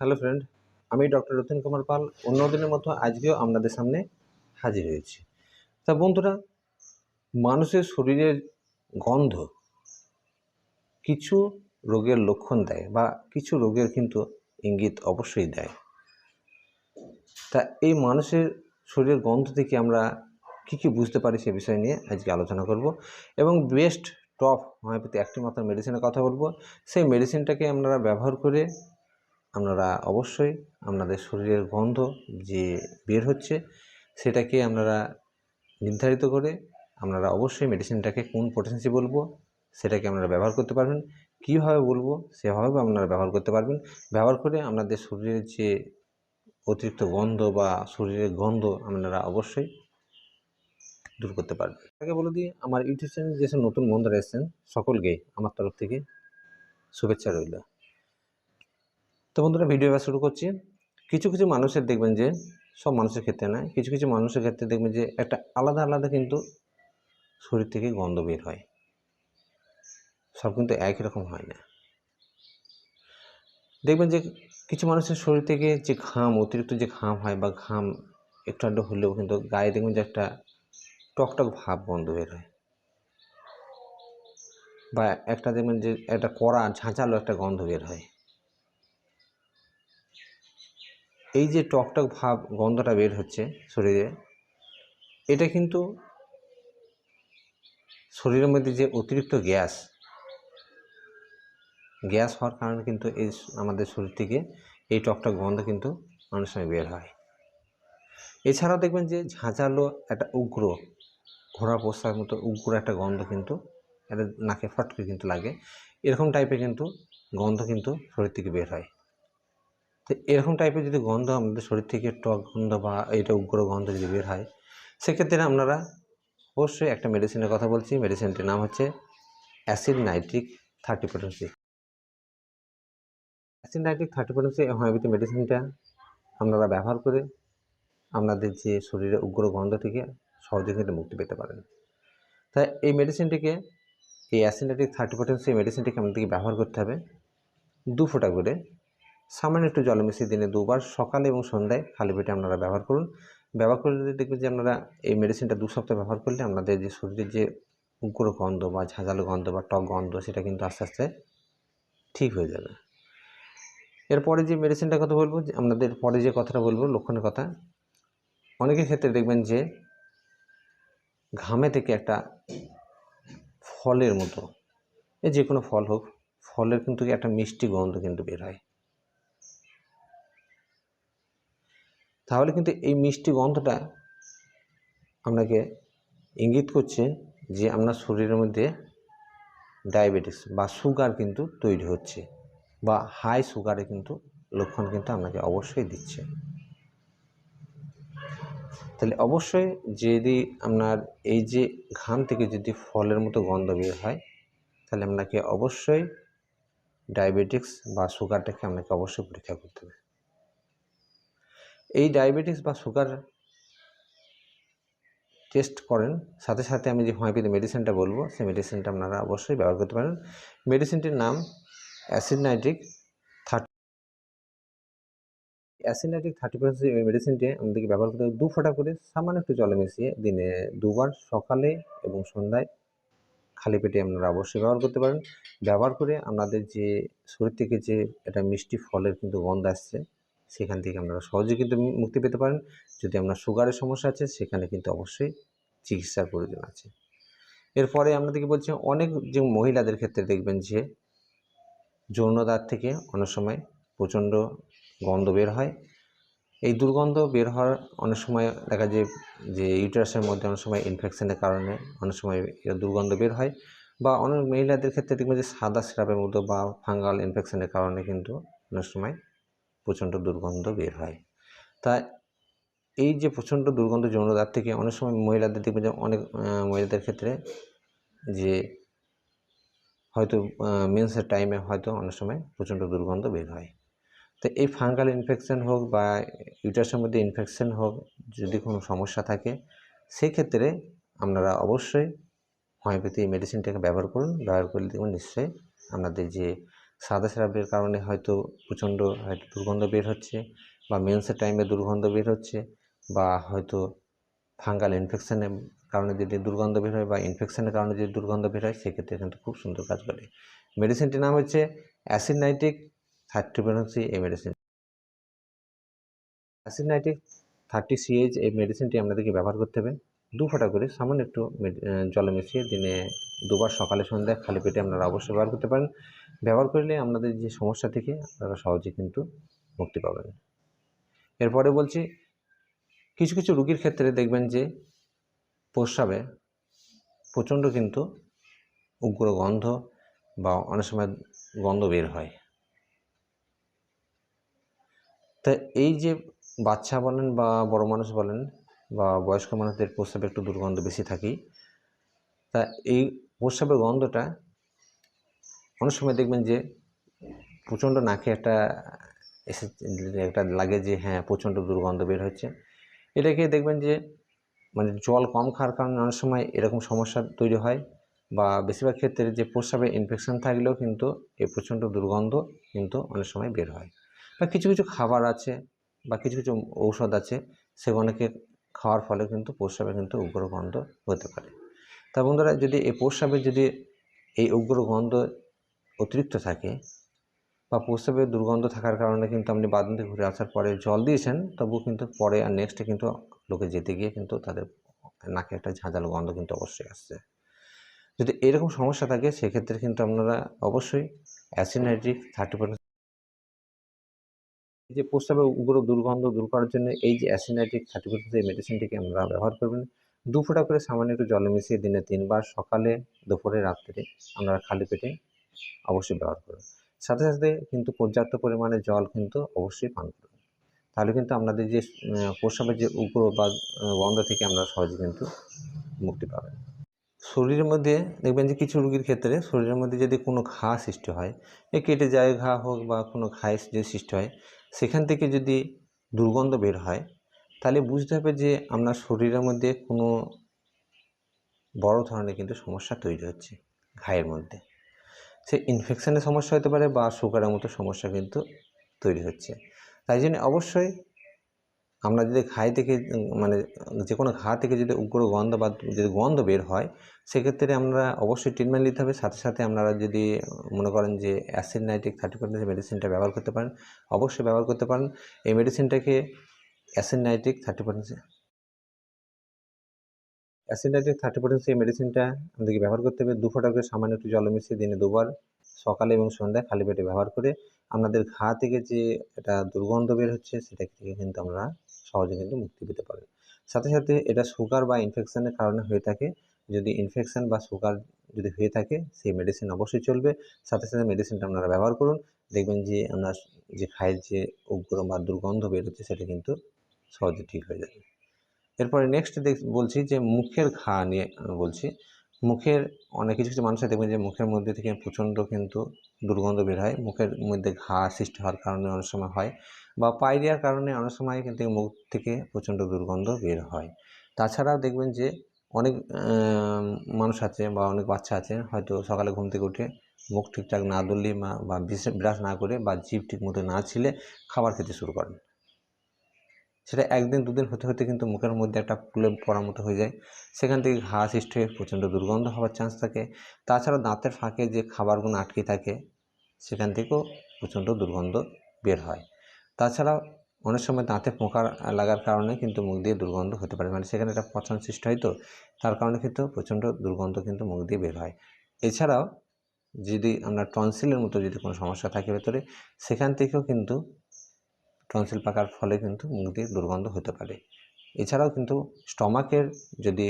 Hello friend, আমি doctor Ratan Kumar Pal অন্যদিনের মতো আজকেও আপনাদের সামনে হাজির হয়েছি। তা বন্ধুরা, মানুষের শরীরের গন্ধ কিছু রোগের লক্ষণ দেয় বা কিছু রোগের কিন্তু ইঙ্গিত অবশ্যই দেয়। তা এই মানুষের শরীরের গন্ধ থেকে আমরা কী বুঝতে পারি সে বিষয় নিয়ে আজকে আলোচনা করব এবং বেস্ট টপ হোমিওপ্যাথি একটি মাত্র মেডিসিনের কথা বলবো। সেই মেডিসিনটাকে আপনারা ব্যবহার করে আপনারা অবশ্যই আপনাদের শরীরের গন্ধ যে বের হচ্ছে সেটাকে আপনারা নির্ধারিত করে আপনারা অবশ্যই মেডিসিনটাকে কোন পোটেন্সি বলবো সেটাকে আপনারা ব্যবহার করতে পারবেন। কীভাবে বলবো সেভাবে আপনারা ব্যবহার করতে পারবেন। ব্যবহার করে আপনাদের শরীরের যে অতিরিক্ত গন্ধ বা শরীরের গন্ধ আপনারা অবশ্যই দূর করতে পারবেন। তাকে বলে দিই, আমার ইউটিউব চ্যানেল যেসব নতুন বন্ধুরা এসেছেন সকলকে আমার তরফ থেকে শুভেচ্ছা রইল। তো বন্ধুরা, ভিডিও এবার শুরু করছি। কিছু মানুষের দেখবেন যে, সব মানুষের ক্ষেত্রে নয়, কিছু মানুষের ক্ষেত্রে দেখবেন যে একটা আলাদা কিন্তু শরীর থেকে গন্ধ বের হয়। সব কিন্তু একই রকম হয় না। দেখবেন যে কিছু মানুষের শরীর থেকে যে ঘাম, অতিরিক্ত যে ঘাম হয় বা ঘাম একটু আধটু হলেও কিন্তু গায়ে দেখবেন যে একটা টকটক ভাব গন্ধ বের হয়, বা একটা দেখবেন যে একটা কড়া ঝাঁঝালো একটা গন্ধ বের হয়। এই যে টকটক ভাব গন্ধটা বের হচ্ছে শরীরে, এটা কিন্তু শরীরের মধ্যে যে অতিরিক্ত গ্যাস হওয়ার কারণে কিন্তু এই আমাদের শরীর থেকে এই টকটক গন্ধ কিন্তু অনেক সময় বের হয়। এছাড়াও দেখবেন যে ঝাঁঝালো একটা উগ্র ঘোড়া পোষার মতো উগ্র একটা গন্ধ কিন্তু এটা নাকে ফটকে কিন্তু লাগে। এরকম টাইপের কিন্তু গন্ধ কিন্তু শরীর থেকে বের হয়। তো এরকম টাইপের যদি গন্ধ আমাদের শরীর থেকে টক গন্ধ বা এইটা উগ্র গন্ধ যদি বের হয়, সেক্ষেত্রে আপনারা অবশ্যই একটা মেডিসিনের কথা বলছি। মেডিসিনটির নাম হচ্ছে acid nitric 30 potency. Acid nitric 30 potency homeopathy মেডিসিনটা আপনারা ব্যবহার করে আপনাদের যে শরীরে উগ্র গন্ধ থেকে সহজে কিন্তু মুক্তি পেতে পারেন। তাই এই মেডিসিনটিকে, এই অ্যাসিড নাইট্রিক 30 পোটেন্সি মেডিসিনটিকে আপনাদেরকে ব্যবহার করতে হবে 2 ফোঁটা করে সামান্য একটু জলে মিশিয়ে দিনে 2 বার সকালে এবং সন্ধ্যায় খালি পেটে আপনারা ব্যবহার করুন। ব্যবহার করলে দেখবেন যে আপনারা এই মেডিসিনটা 2 সপ্তাহ ব্যবহার করলে আপনাদের যে শরীরের যে উগ্র গন্ধ বা ঝাঁঝালো গন্ধ বা টক গন্ধ সেটা কিন্তু আস্তে আস্তে ঠিক হয়ে যাবে। এরপরে যে মেডিসিনটার কথা বলবো, যে আপনাদের পরে যে কথাটা বলবো লক্ষণের কথা, অনেকের ক্ষেত্রে দেখবেন যে ঘামে থেকে একটা ফলের মতো, যে কোনো ফল হোক, ফলের কিন্তু একটা মিষ্টি গন্ধ কিন্তু বের হয়। তাহলে কিন্তু এই মিষ্টি গন্ধটা আপনাকে ইঙ্গিত করছে যে আপনার শরীরের মধ্যে ডায়াবেটিস বা সুগার কিন্তু তৈরি হচ্ছে, বা হাই সুগারে কিন্তু লক্ষণ কিন্তু আপনাকে অবশ্যই দিচ্ছে। তাহলে অবশ্যই যদি আপনার এই যে ঘাম থেকে যদি ফলের মতো গন্ধ বের হয়, তাহলে আপনাকে অবশ্যই ডায়াবেটিক্স বা সুগারটাকে আপনাকে অবশ্যই পরীক্ষা করতে হবে। এই ডায়াবেটিক্স বা সুগার টেস্ট করেন, সাথে সাথে আমি যে হোমিওপ্যাথি মেডিসিনটা বলবো সেই মেডিসিনটা আপনারা অবশ্যই ব্যবহার করতে পারেন। মেডিসিনটির নাম অ্যাসিড নাইট্রিক 30। অ্যাসিড নাইট্রিক 30% এই মেডিসিনটি আমাদেরকে ব্যবহার করতে 2 ফোঁটা করে সামান্য একটু জলে মিশিয়ে দিনে 2 বার সকালে এবং সন্ধ্যায় খালি পেটে আপনারা অবশ্যই ব্যবহার করতে পারেন। ব্যবহার করে আপনাদের যে শরীর থেকে যে একটা মিষ্টি ফলের কিন্তু গন্ধ আসছে, সেখান থেকে আপনারা সহজেই কিন্তু মুক্তি পেতে পারেন। যদি আপনার সুগারের সমস্যা আছে সেখানে কিন্তু অবশ্যই চিকিৎসার প্রয়োজন আছে। এরপরে আপনাদেরকে বলছি, অনেক যে মহিলাদের ক্ষেত্রে দেখবেন যে যৌনদাগ থেকে অনেক সময় প্রচণ্ড গন্ধ বের হয়। এই দুর্গন্ধ বের হওয়ার অনেক সময় দেখা যায় যে ইউটেরাসের মধ্যে অনেক সময় ইনফেকশনের কারণে অনেক সময় দুর্গন্ধ বের হয়, বা অনেক মহিলাদের ক্ষেত্রে দেখবেন যে সাদা স্রাবের মতো বা ফাঙ্গাল ইনফেকশনের কারণে কিন্তু অনেক সময় প্রচণ্ড দুর্গন্ধ বের হয়। তা এই যে প্রচণ্ড দুর্গন্ধ যৌনদাগ থেকে অনেক সময় মহিলাদের দেখবেন যে অনেক মহিলাদের ক্ষেত্রে যে হয়তো মেন্সের টাইমে হয়তো অনেক সময় প্রচণ্ড দুর্গন্ধ বের হয়। তো এই ফাঙ্গাল ইনফেকশন হোক বা ইউটেরাসের মধ্যে ইনফেকশন হোক, যদি কোনো সমস্যা থাকে সেক্ষেত্রে আপনারা অবশ্যই হোমিওপ্যাথি মেডিসিনটাকে ব্যবহার করুন। ব্যবহার করলে দেখুন নিশ্চয়ই আপনাদের যে সাদা স্রাবের কারণে হয়তো প্রচণ্ড হয়তো দুর্গন্ধ বের হচ্ছে, বা মেন্সের টাইমে দুর্গন্ধ বের হচ্ছে, বা হয়তো ফাঙ্গাল ইনফেকশনের কারণে যদি দুর্গন্ধ বের হয় বা ইনফেকশনের কারণে যদি দুর্গন্ধ বের হয়, সেক্ষেত্রে কিন্তু খুব সুন্দর কাজ করে। মেডিসিনটির নাম হচ্ছে অ্যাসিড নাইট্রিক 30% এই মেডিসিন। অ্যাসিড নাইট্রিক 30 CH এই মেডিসিনটি আপনাদেরকে ব্যবহার করতে হবে 2 ফোঁটা করে সামান্য একটু জলে মিশিয়ে দিনে 2 বার সকালে সন্ধ্যায় খালি পেটে আপনারা অবশ্যই ব্যবহার করতে পারেন। ব্যবহার করলে আপনাদের যে সমস্যা থেকে আপনারা সহজে কিন্তু মুক্তি পাবেন। এরপরে বলছি, কিছু কিছু রোগীর ক্ষেত্রে দেখবেন যে প্রস্রাবে প্রচণ্ড কিন্তু উগ্র গন্ধ বা অনেক সময় গন্ধ বের হয়। তা এই যে বাচ্চা বলেন বা বড় মানুষ বলেন বা বয়স্ক মানুষদের প্রস্রাবে একটু দুর্গন্ধ বেশি থাকেই। তা এই প্রস্রাবের গন্ধটা অনেক সময় দেখবেন যে প্রচণ্ড নাকে একটা এসে একটা লাগে যে হ্যাঁ প্রচণ্ড দুর্গন্ধ বের হচ্ছে। এটাকে দেখবেন যে মানে জল কম খাওয়ার কারণে অনেক সময় এরকম সমস্যা তৈরি হয়, বা বেশিরভাগ ক্ষেত্রে যে প্রস্রাবে ইনফেকশন থাকলেও কিন্তু এই প্রচণ্ড দুর্গন্ধ কিন্তু অনেক সময় বের হয়। বা কিছু কিছু খাবার আছে বা কিছু কিছু ঔষধ আছে, সেগুলোকে খাওয়ার ফলে কিন্তু প্রস্রাবে কিন্তু উগ্র গন্ধ হতে পারে। তা বন্ধুরা, যদি এই প্রস্রাবে যদি এই উগ্র গন্ধ অতিরিক্ত থাকে বা প্রস্রাবের দুর্গন্ধ থাকার কারণে কিন্তু আপনি বাথরুম থেকে ঘুরে আসার পরে জল দিয়েছেন, তবুও কিন্তু পরে আর নেক্সটে কিন্তু লোকে যেতে গিয়ে কিন্তু তাদের নাকে একটা ঝাঁঝালো গন্ধ কিন্তু অবশ্যই আসছে। যদি এরকম সমস্যা থাকে, সেক্ষেত্রে কিন্তু আপনারা অবশ্যই অ্যাসিড নাইট্রিক 30% যে প্রস্রাবের উগ্র দুর্গন্ধ দূর করার জন্য এই যে অ্যাসিড নাইট্রিক 30% এই মেডিসিনটিকে আপনারা ব্যবহার করবেন। 2 ফোঁটা করে সামান্য একটু জলে মিশিয়ে দিনে 3 বার সকালে, দুপুরে, রাত্রে আপনারা খালি পেটে অবশ্যই ব্যবহার করুন। সাথে সাথে কিন্তু পর্যাপ্ত পরিমাণে জল কিন্তু অবশ্যই পান করুন। তাহলে কিন্তু আপনাদের যে প্রস্রাবের যে উগ্র বা গন্ধ থেকে আপনারা সহজে কিন্তু মুক্তি পাবেন। শরীরের মধ্যে দেখবেন যে কিছু রোগীর ক্ষেত্রে শরীরের মধ্যে যদি কোনো ঘা সৃষ্টি হয়, কেটে যায় ঘা হোক বা কোনো ঘায়ের যদি সৃষ্টি হয়, সেখান থেকে যদি দুর্গন্ধ বের হয়, তাহলে বুঝতে হবে যে আপনার শরীরের মধ্যে কোনো বড় ধরনের কিন্তু সমস্যা তৈরি হচ্ছে ঘায়ের মধ্যে। সে ইনফেকশনের সমস্যা হতে পারে বা সুগারের মতো সমস্যা কিন্তু তৈরি হচ্ছে। তাই জন্য অবশ্যই আমরা যদি ঘাই থেকে মানে যে কোনো ঘা থেকে যদি উগ্র গন্ধ বা যদি গন্ধ বের হয়, সেক্ষেত্রে আমরা অবশ্যই ট্রিটমেন্ট নিতে হবে। সাথে সাথে আপনারা যদি মনে করেন যে অ্যাসিড নাইট্রিক 30% মেডিসিনটা ব্যবহার করতে পারেন, অবশ্যই ব্যবহার করতে পারেন। এই মেডিসিনটাকে অ্যাসিড নাইট্রিক 30% অ্যাসিড নাইট্রিক 30% এই মেডিসিনটা আমাদেরকে ব্যবহার করতে হবে 2 ফোঁটা করে সামান্য একটু জলে মিশিয়ে দিনে 2 বার সকালে এবং সন্ধ্যায় খালি পেটে ব্যবহার করে আপনাদের ঘা থেকে যে একটা দুর্গন্ধ বের হচ্ছে, সেটা থেকে কিন্তু আমরা সহজে কিন্তু মুক্তি পেতে পারি। সাথে সাথে এটা সুগার বা ইনফেকশনের কারণে হয়ে থাকে। যদি ইনফেকশন বা সুগার যদি হয়ে থাকে, সেই মেডিসিন অবশ্যই চলবে। সাথে সাথে মেডিসিনটা আপনারা ব্যবহার করুন। দেখবেন যে আপনার যে ঘায়ের যে উগ্র বা দুর্গন্ধ বের হচ্ছে, সেটা কিন্তু সহজে ঠিক হয়ে যাবে। এরপরে নেক্সট বলছি যে মুখের ঘা নিয়ে বলছি। মুখের কিছু কিছু মানুষের দেখবেন যে মুখের মধ্যে থেকে প্রচণ্ড কিন্তু দুর্গন্ধ বের হয়। মুখের মধ্যে ঘা সৃষ্টি হওয়ার কারণে অনেক সময় হয়, বা পায়রিয়ার কারণে অনেক সময় কিন্তু মুখ থেকে প্রচণ্ড দুর্গন্ধ বের হয়। তাছাড়াও দেখবেন যে অনেক মানুষ আছে বা অনেক বাচ্চা আছে, হয়তো সকালে ঘুম থেকে উঠে মুখ ঠিকঠাক না ধুলে বা ব্রাশ না করে বা জিভ ঠিকমতো না ছিলে খাবার খেতে শুরু করেন। সেটা 1 দিন 2 দিন হতে হতে কিন্তু মুখের মধ্যে একটা ফুলে পড়ার মতো হয়ে যায়। সেখান থেকে ঘা সৃষ্টি হয়ে প্রচণ্ড দুর্গন্ধ হওয়ার চান্স থাকে। তাছাড়াও দাঁতের ফাঁকে যে খাবারগুলো আটকে থাকে, সেখান থেকেও প্রচণ্ড দুর্গন্ধ বের হয়। তাছাড়াও অনেক সময় দাঁতে পোকা লাগার কারণে কিন্তু মুখ দিয়ে দুর্গন্ধ হতে পারে। মানে সেখানে একটা পচন সৃষ্টি হয়, তো তার কারণে কিন্তু প্রচণ্ড দুর্গন্ধ কিন্তু মুখ দিয়ে বের হয়। এছাড়াও যদি আমরা টনসিলের মতো যদি কোনো সমস্যা থাকে ভেতরে, সেখান থেকেও কিন্তু টনসিল পাকার ফলে কিন্তু মুখ দিয়ে দুর্গন্ধ হতে পারে। এছাড়াও কিন্তু স্টমাকের যদি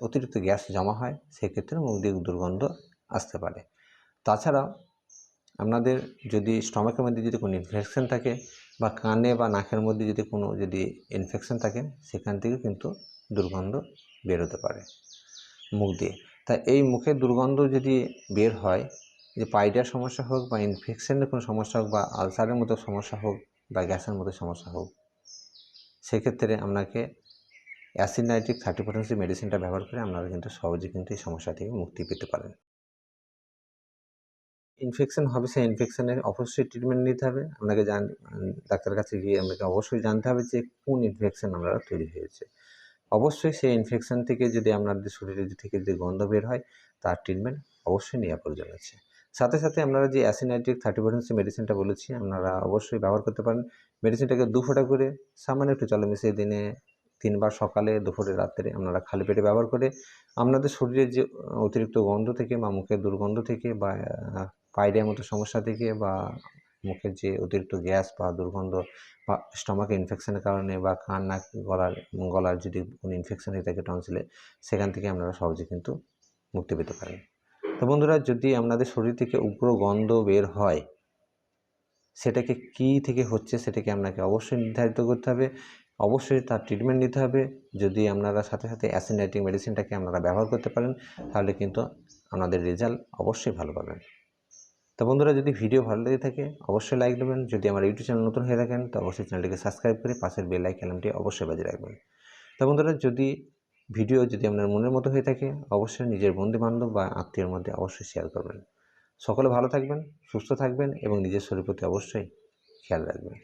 অতিরিক্ত গ্যাস জমা হয়, সেক্ষেত্রে মুখ দিয়ে দুর্গন্ধ আসতে পারে। তাছাড়াও আপনাদের যদি স্টমাকের মধ্যে যদি কোনো ইনফেকশন থাকে বা কানে বা নাকের মধ্যে যদি কোনো ইনফেকশন থাকে, সেখান থেকে কিন্তু দুর্গন্ধ বের হতে পারে মুখ দিয়ে। তাই এই মুখের দুর্গন্ধ যদি বের হয়, যে পায়রিয়ার সমস্যা হোক বা ইনফেকশনের কোনো সমস্যা হোক বা আলসারের মতো সমস্যা হোক বা গ্যাসের মতো সমস্যা হোক, সেক্ষেত্রে আপনাকে অ্যাসিড নাইট্রিক 30% মেডিসিনটা ব্যবহার করে আপনারা কিন্তু সহজে কিন্তু এই সমস্যা থেকে মুক্তি পেতে পারেন। ইনফেকশন হবে, সেই ইনফেকশনের অবশ্যই ট্রিটমেন্ট নিতে হবে। আপনাকে ডাক্তারের কাছে গিয়ে আপনাকে অবশ্যই জানতে হবে যে কোন ইনফেকশন আপনার তৈরি হয়েছে। অবশ্যই সেই ইনফেকশন থেকে যদি আপনাদের শরীরে থেকে যদি গন্ধ বের হয়, তার ট্রিটমেন্ট অবশ্যই নেওয়া প্রয়োজন আছে। সাথে সাথে আপনারা যে অ্যাসিনাইট্রিক 30% মেডিসিনটা বলেছি, আপনারা অবশ্যই ব্যবহার করতে পারেন। মেডিসিনটাকে 2 ফোঁটা করে সামান্য একটু জলে মিশিয়ে দিনে 3 বার সকালে, দুপুরে, রাত্রে আপনারা খালি পেটে ব্যবহার করে আপনাদের শরীরের যে অতিরিক্ত গন্ধ থেকে বা মুখের দুর্গন্ধ থেকে বা পায়রিয়ার মতো সমস্যা থেকে বা মুখের যে অতিরিক্ত গ্যাস বা দুর্গন্ধ বা স্টমাকে ইনফেকশনের কারণে বা কান, নাক, গলার যদি কোনো ইনফেকশন হয়ে থাকে টনসিলে, সেখান থেকে আপনারা সহজে কিন্তু মুক্তি পেতে পারেন। তো বন্ধুরা, যদি আপনাদের শরীর থেকে উগ্র গন্ধ বের হয়, সেটাকে কী থেকে হচ্ছে সেটাকে আপনাকে অবশ্যই নির্ধারিত করতে হবে, অবশ্যই তার ট্রিটমেন্ট নিতে হবে। যদি আপনারা সাথে সাথে অ্যাসিনাইট্রিক মেডিসিনটাকে আপনারা ব্যবহার করতে পারেন, তাহলে কিন্তু আপনাদের রেজাল্ট অবশ্যই ভালো পাবেন। তো বন্ধুরা, যদি ভিডিও ভালো লেগে থাকে অবশ্যই লাইক দেবেন। যদি আমার ইউটিউব চ্যানেল নতুন হয়ে থাকেন তো অবশ্যই চ্যানেলটিকে সাবস্ক্রাইব করে পাশের বেল আইকনটি অবশ্যই বাজিয়ে রাখবেন। তো বন্ধুরা, ভিডিও যদি আপনার মনের মতো হয়ে থাকে অবশ্যই নিজের বন্ধুবান্ধব বা আত্মীয়ের মধ্যে অবশ্যই শেয়ার করবেন। সকলে ভালো থাকবেন, সুস্থ থাকবেন এবং নিজের শরীরের প্রতি অবশ্যই খেয়াল রাখবেন।